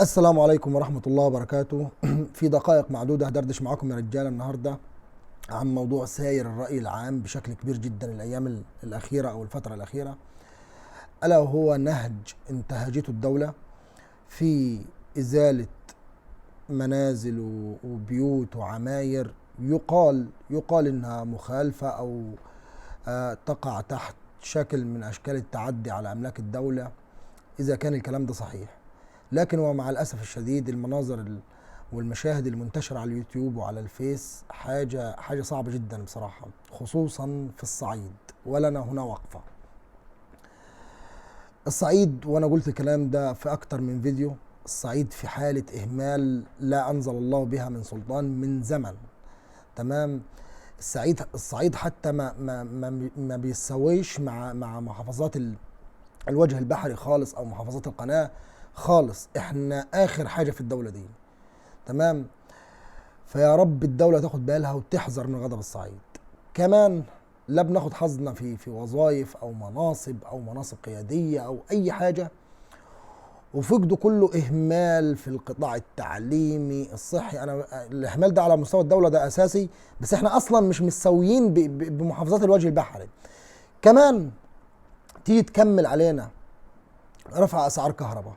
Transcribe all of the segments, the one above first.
السلام عليكم ورحمة الله وبركاته. في دقائق معدودة هدردش معاكم يا رجالة النهاردة عن موضوع ساير الرأي العام بشكل كبير جدا الأيام الأخيرة أو الفترة الأخيرة، ألا وهو نهج انتهجته الدولة في إزالة منازل وبيوت وعماير يقال إنها مخالفة أو تقع تحت شكل من أشكال التعدي على أملاك الدولة، إذا كان الكلام ده صحيح. لكن ومع الأسف الشديد المناظر والمشاهد المنتشرة على اليوتيوب وعلى الفيس حاجة صعبة جدا بصراحة، خصوصا في الصعيد. ولنا هنا وقفة. الصعيد، وأنا قلت الكلام ده في أكتر من فيديو، الصعيد في حالة إهمال لا أنزل الله بها من سلطان من زمن. تمام. الصعيد حتى ما بيسويش مع محافظات الوجه البحري خالص او محافظات القناة خالص. احنا اخر حاجة في الدولة دي. تمام. فيا رب الدولة تاخد بالها وتحذر من غضب الصعيد. كمان لا بناخد حظنا في وظائف او مناصب قيادية او اي حاجة، وفقده كله اهمال في القطاع التعليمي الصحي. انا الاهمال ده على مستوى الدولة ده اساسي، بس احنا اصلا مش متساويين بمحافظات الوجه البحري. كمان تيجي تكمل علينا رفع اسعار كهرباء،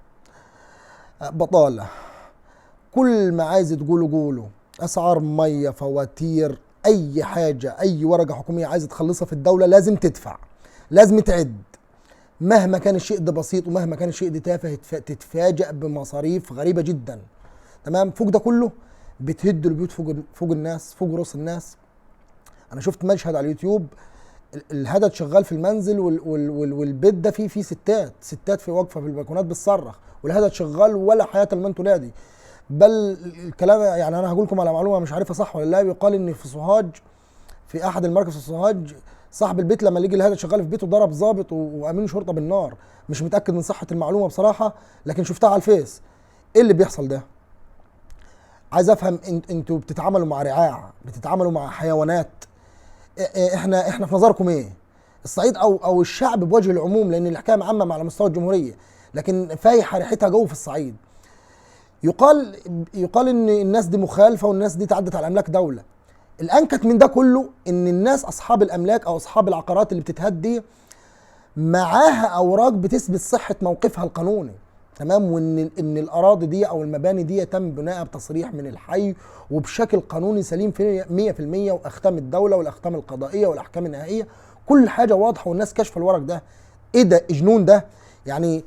بطاله، كل ما عايز تقوله قوله، اسعار ميه، فواتير، اي حاجه، اي ورقه حكوميه عايز تخلصها في الدوله لازم تدفع، لازم تعد. مهما كان الشيء ده بسيط ومهما كان الشيء ده تافه تتفاجأ بمصاريف غريبه جدا. تمام. فوق ده كله بتهد البيوت فوق الناس، فوق رؤوس الناس. انا شفت مشهد على اليوتيوب، الهدد شغال في المنزل والبيت ده فيه ستات في واقفه في البلكونات بتصرخ، والهدد شغال ولا حياه لمن تنادي. بل الكلام يعني انا هقول لكم على معلومه مش عارفها صح ولا لا. بيقال ان في سوهاج، في احد المراكز في سوهاج، صاحب البيت لما لقي الهدد شغال في بيته ضرب ضابط وامين شرطه بالنار. مش متاكد من صحه المعلومه بصراحه، لكن شفتها على الفيس. ايه اللي بيحصل ده؟ عايز افهم، انتوا بتتعاملوا مع رعاع، بتتعاملوا مع حيوانات. احنا في نظركم ايه؟ الصعيد او الشعب بوجه العموم، لان الحكايه معممه على مستوى الجمهوريه، لكن فايحه ريحتها جو في الصعيد. يقال ان الناس دي مخالفه والناس دي تعدت على املاك دوله. الانكت من ده كله ان الناس اصحاب الاملاك او اصحاب العقارات اللي بتتهد دي معاها اوراق بتثبت صحه موقفها القانوني. تمام. وان الاراضي دي او المباني دي تم بنائها بتصريح من الحي وبشكل قانوني سليم في 100%، واختام الدوله والاختام القضائيه والاحكام النهائيه، كل حاجه واضحه والناس كاشفه الورق ده. ايه ده؟ جنون ده. يعني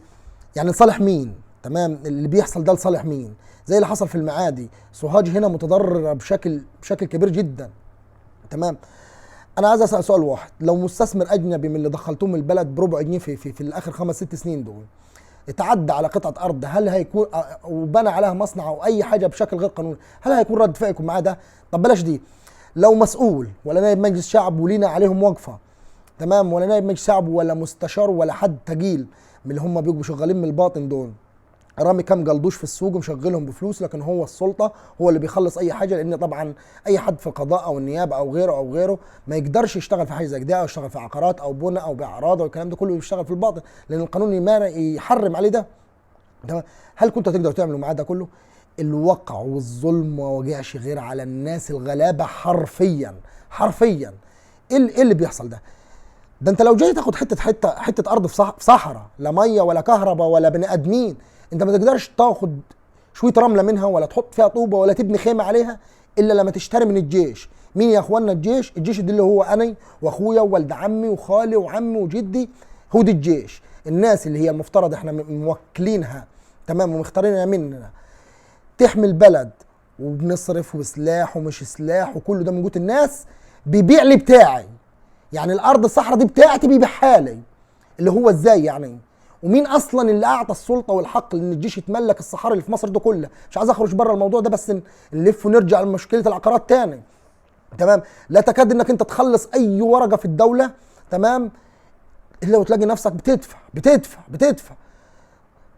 لصالح مين؟ تمام. اللي بيحصل ده لصالح مين؟ زي اللي حصل في المعادي. سوهاج هنا متضرره بشكل كبير جدا. تمام. انا عايز اسال سؤال واحد: لو مستثمر اجنبي من اللي دخلتهم البلد بربع جنيه في الاخر 5 6 سنين دول اتعدى على قطعه ارض، هل هيكون وبنى عليها مصنع او اي حاجه بشكل غير قانوني، هل هيكون رد فعلكم معاه ده؟ طب بلاش دي. لو مسؤول ولا نائب مجلس شعب ولينا عليهم وقفه، تمام، ولا نائب مجلس شعب ولا مستشار ولا حد تقيل من اللي هم بيبقوا شغالين من الباطن دول، رامي كام جلدوش في السوق ومشغلهم بفلوس، لكن هو السلطه، هو اللي بيخلص اي حاجه، لان طبعا اي حد في القضاء او النيابه او غيره ما يقدرش يشتغل في حاجه زي كده، او يشتغل في عقارات او بناء او باعراض والكلام ده كله، بيشتغل في الباطن لان القانون يحرم عليه ده. تمام. هل كنتوا تقدروا تعملوا معاه ده كله؟ الوقع والظلم ما وجعش غير على الناس الغلابه حرفيا. ايه اللي بيحصل ده؟ ده انت لو جاي تاخد حته ارض في صحراء، لا ميه ولا كهرباء ولا بني ادمين، انت ما تقدرش تاخد شويه رمله منها ولا تحط فيها طوبه ولا تبني خيمه عليها الا لما تشتري من الجيش. مين يا اخوانا الجيش ده اللي هو انا واخويا وولد عمي وخالي وعمي وجدي، هو ده الجيش. الناس اللي هي المفترض احنا موكلينها، تمام، ومختارينها مننا تحمي البلد، وبنصرف وسلاح ومش سلاح وكله ده من جوه الناس. بيبيع لي بتاعي، يعني الارض الصحراء دي بتاعتي بيبيعها لي، اللي هو ازاي يعني؟ ومين اصلا اللي اعطى السلطه والحق ان الجيش يتملك الصحاري اللي في مصر ده كلها؟ مش عايز اخرج بره الموضوع ده، بس نلف ونرجع لمشكله العقارات تاني. تمام. لا تكاد انك انت تخلص اي ورقه في الدوله، تمام، الا وتلاقي نفسك بتدفع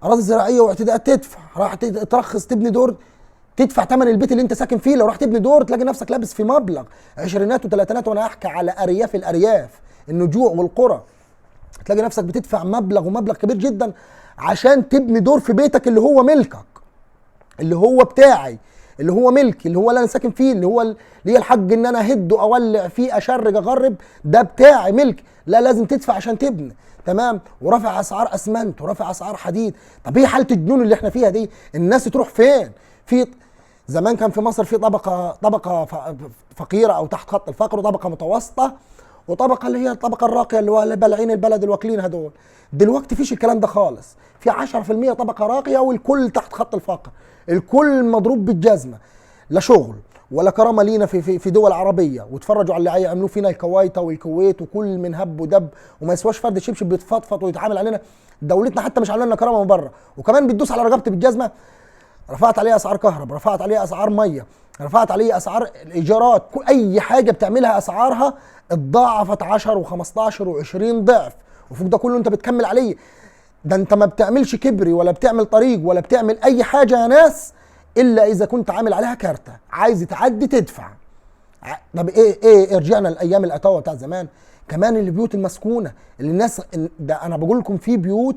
اراضي زراعيه واعتداءات، تدفع، راح ترخص تبني دور، تدفع ثمن البيت اللي انت ساكن فيه. لو راح تبني دور تلاقي نفسك لابس في مبلغ عشرينات وثلاثينات، وانا احكي على الارياف النجوع والقرى، تلاقي نفسك بتدفع مبلغ كبير جدا عشان تبني دور في بيتك اللي هو ملكك. اللي هو بتاعي، اللي هو ملكي، اللي هو اللي انا ساكن فيه، اللي هو ليه الحق ان انا اهده، اولع فيه، اشرج، اغرب، ده بتاعي ملك، لا لازم تدفع عشان تبني. تمام. ورافع اسعار اسمنت ورافع اسعار حديد. طب ايه حاله الجنون اللي احنا فيها دي؟ الناس تروح فين؟ في زمان كان في مصر في طبقه فقيره او تحت خط الفقر، وطبقه متوسطه، وطبقه اللي هي الطبقه الراقيه اللي هو بلعين البلد الواكلين هدول. دلوقتي فيش الكلام ده خالص، في 10% طبقه راقيه والكل تحت خط الفقر، الكل مضروب بالجزمه، لا شغل ولا كرامه لينا في دول عربيه. وتفرجوا على اللي عملوه فينا الكويت والكويت، وكل من هب ودب، وما يسواش فرد شبشب بيتفضفض ويتعامل علينا. دولتنا حتى مش عامله لنا كرامه من بره، وكمان بتدوس على رقبتي بالجزمه. رفعت عليه اسعار كهرباء، رفعت عليه اسعار ميه، رفعت عليه اسعار الايجارات، اي حاجه بتعملها اسعارها اتضاعفت 10 و15 و20 ضعف، وفوق ده كله انت بتكمل عليه. ده انت ما بتعملش كبري ولا بتعمل طريق ولا بتعمل اي حاجه يا ناس الا اذا كنت عامل عليها كارته، عايز تعدي تدفع. طب ايه رجعنا لايام الاتاوه بتاع زمان. كمان البيوت المسكونه اللي الناس، ده انا بقول لكم في بيوت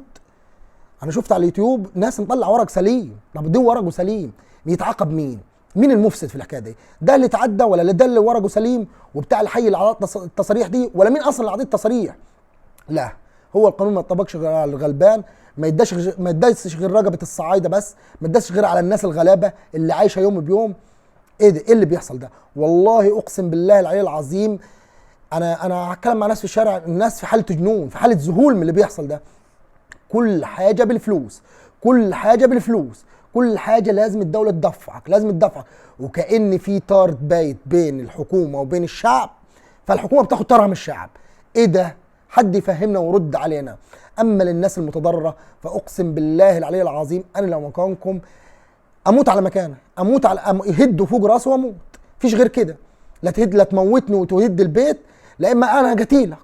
انا شفت على اليوتيوب ناس مطلع ورق سليم. طب ده ورقه سليم، يتعاقب مين؟ مين المفسد في الحكايه دي؟ ده اللي اتعدى ولا ده اللي ورقه سليم وبتاع الحي اللي على التصاريح دي، ولا مين اصلا اللي عطيه التصاريح؟ لا، هو القانون ما يطبقش غير على الغلبان، ما يداسش غير رقبه الصعايده بس، ما يداسش غير على الناس الغلابه اللي عايشه يوم بيوم. ايه ده؟ ايه اللي بيحصل ده؟ والله اقسم بالله العلي العظيم، انا هتكلم مع ناس في الشارع، الناس في حاله جنون، في حاله ذهول من اللي بيحصل ده. كل حاجه بالفلوس، كل حاجه بالفلوس، كل حاجه لازم الدوله تدفعك، لازم تدفعك، وكأن في طار بايت بين الحكومه وبين الشعب، فالحكومه بتاخد طارها من الشعب. ايه ده؟ حد يفهمنا ويرد علينا. اما للناس المتضرره فاقسم بالله العلي العظيم انا لو مكانكم اموت على مكانه، اموت على يهدوا فوق راسه واموت، مفيش غير كده. لا تهد، لا تموتني وتهد البيت، لا اما انا قتيلك.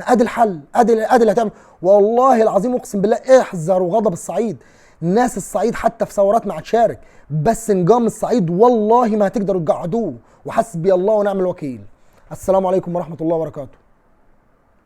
ادي الحل، ادي اللي هتعمل. والله العظيم اقسم بالله احذروا غضب الصعيد. ناس الصعيد حتى في ثورات ما هتشارك، بس انجام الصعيد والله ما هتقدروا تقعدوه، وحسبي الله ونعم الوكيل. السلام عليكم ورحمه الله وبركاته.